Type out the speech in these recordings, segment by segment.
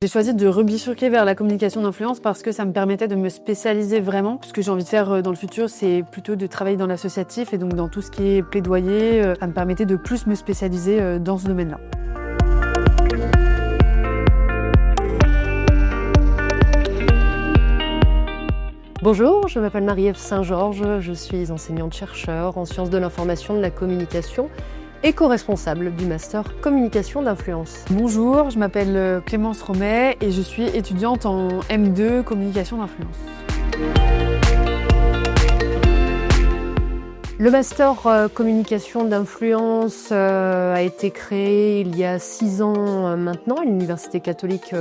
J'ai choisi de rebifurquer vers la communication d'influence parce que ça me permettait de me spécialiser vraiment. Ce que j'ai envie de faire dans le futur, c'est plutôt de travailler dans l'associatif et donc dans tout ce qui est plaidoyer. Ça me permettait de plus me spécialiser dans ce domaine-là. Bonjour, je m'appelle Marie-Ève Saint-Georges, je suis enseignante-chercheur en sciences de l'information, de la communication et co-responsable du master communication d'influence. Bonjour, je m'appelle Clémence Romet et je suis étudiante en M2 communication d'influence. Le master communication d'influence a été créé il y a 6 ans maintenant à l'Université catholique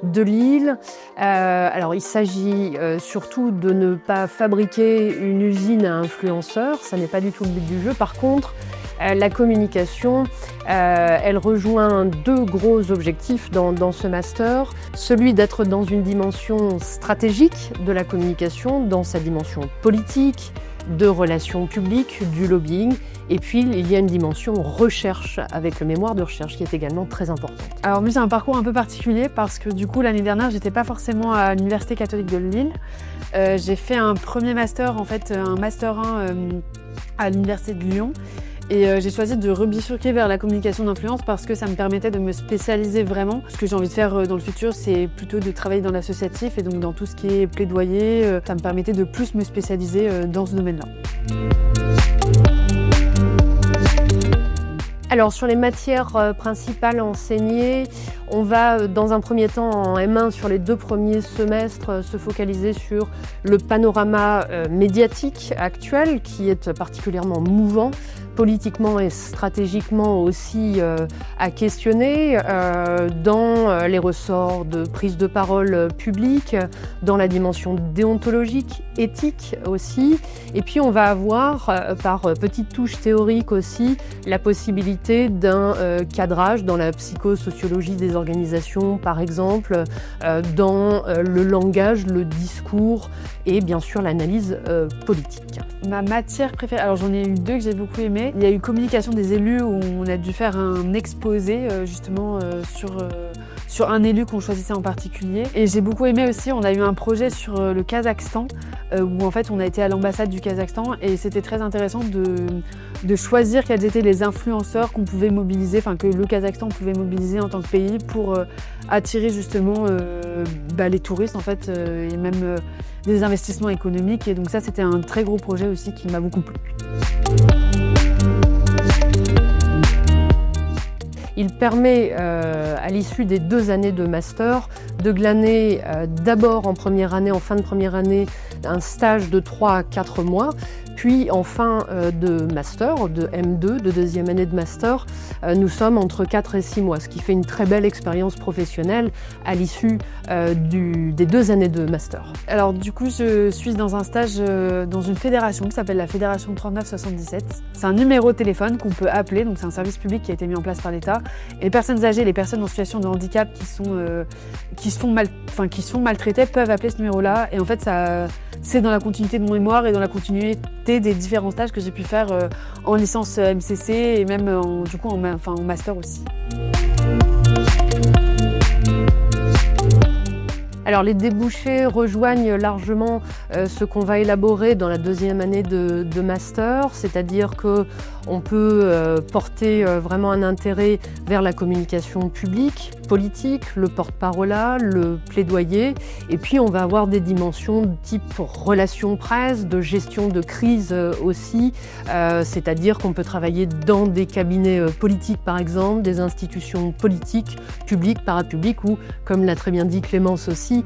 de Lille. Alors il s'agit surtout de ne pas fabriquer une usine à influenceurs, ça n'est pas du tout le but du jeu. Par contre, la communication, elle rejoint 2 gros objectifs dans ce master. Celui d'être dans une dimension stratégique de la communication, dans sa dimension politique, de relations publiques, du lobbying. Et puis, il y a une dimension recherche avec le mémoire de recherche qui est également très importante. Alors moi, j'ai un parcours un peu particulier parce que du coup, l'année dernière, j'étais pas forcément à l'Université catholique de Lille. J'ai fait un premier master, en fait, un master 1 à l'Université de Lyon. Et j'ai choisi de rebifurquer vers la communication d'influence parce que ça me permettait de me spécialiser vraiment. Ce que j'ai envie de faire dans le futur, c'est plutôt de travailler dans l'associatif et donc dans tout ce qui est plaidoyer. Ça me permettait de plus me spécialiser dans ce domaine-là. Alors sur les matières principales enseignées, on va dans un premier temps en M1 sur les 2 premiers semestres se focaliser sur le panorama médiatique actuel qui est particulièrement mouvant, politiquement et stratégiquement aussi à questionner dans les ressorts de prise de parole publique, dans la dimension déontologique, éthique aussi. Et puis on va avoir par petites touches théoriques aussi la possibilité d'un cadrage dans la psychosociologie des organisations par exemple, dans le langage, le discours et bien sûr l'analyse politique. Ma matière préférée, alors j'en ai eu 2 que j'ai beaucoup aimé. Il y a eu communication des élus où on a dû faire un exposé justement sur un élu qu'on choisissait en particulier. Et j'ai beaucoup aimé aussi, on a eu un projet sur le Kazakhstan où en fait on a été à l'ambassade du Kazakhstan et c'était très intéressant de choisir quels étaient les influenceurs qu'on pouvait mobiliser, enfin que le Kazakhstan pouvait mobiliser en tant que pays pour attirer justement les touristes en fait et même des investissements économiques. Et donc ça c'était un très gros projet aussi qui m'a beaucoup plu. Il permet à l'issue des 2 années de master de glaner d'abord en première année, en fin de première année, un stage de 3 à 4 mois, puis en fin de master, de M2, de 2e année de master, nous sommes entre 4 et 6 mois, ce qui fait une très belle expérience professionnelle à l'issue des 2 années de master. Alors du coup, je suis dans un stage dans une fédération qui s'appelle la Fédération 3977. C'est un numéro de téléphone qu'on peut appeler, donc c'est un service public qui a été mis en place par l'État. Et les personnes âgées, les personnes en situation de handicap qui se font maltraiter peuvent appeler ce numéro-là. Et en fait, c'est dans la continuité de mon mémoire et dans la continuité des différents stages que j'ai pu faire en licence MCC et même en master aussi. Alors les débouchés rejoignent largement ce qu'on va élaborer dans la 2e année de master, c'est-à-dire qu'on peut porter vraiment un intérêt vers la communication publique, politique, le porte-parole, le plaidoyer, et puis on va avoir des dimensions de type relations presse, de gestion de crise aussi, c'est-à-dire qu'on peut travailler dans des cabinets politiques par exemple, des institutions politiques, publiques, parapubliques ou, comme l'a très bien dit Clémence aussi,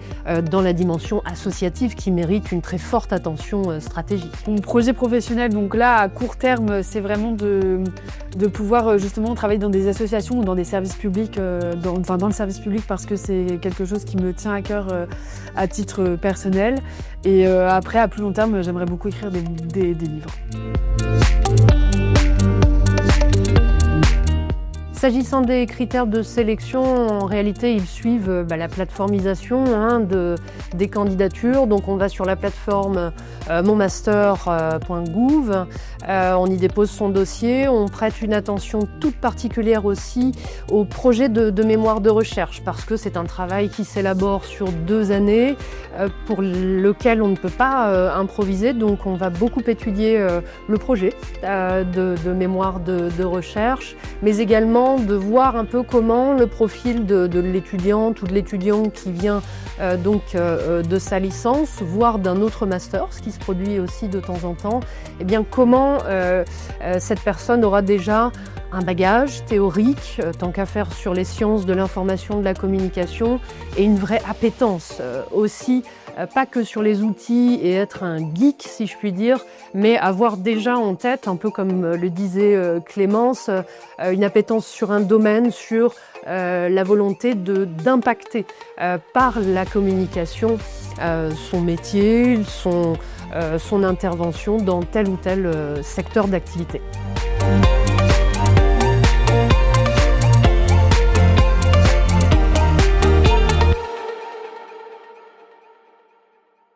dans la dimension associative qui mérite une très forte attention stratégique. Mon projet professionnel, donc là, à court terme, c'est vraiment de pouvoir justement travailler dans des associations ou dans des services publics, dans le service public parce que c'est quelque chose qui me tient à cœur à titre personnel. Et après, à plus long terme, j'aimerais beaucoup écrire des livres. S'agissant des critères de sélection, en réalité, ils suivent la plateformisation des candidatures. Donc on va sur la plateforme monmaster.gouv, on y dépose son dossier, on prête une attention toute particulière aussi au projet de mémoire de recherche parce que c'est un travail qui s'élabore sur 2 années pour lequel on ne peut pas improviser. Donc on va beaucoup étudier le projet de mémoire de recherche, mais également de voir un peu comment le profil de l'étudiante ou de l'étudiant qui vient de sa licence, voire d'un autre master, ce qui se produit aussi de temps en temps, eh bien comment cette personne aura déjà un bagage théorique, tant qu'à faire sur les sciences de l'information, de la communication, et une vraie appétence aussi, pas que sur les outils et être un geek si je puis dire, mais avoir déjà en tête, un peu comme le disait Clémence, une appétence sur un domaine, sur la volonté d'impacter par la communication son métier, son intervention dans tel ou tel secteur d'activité.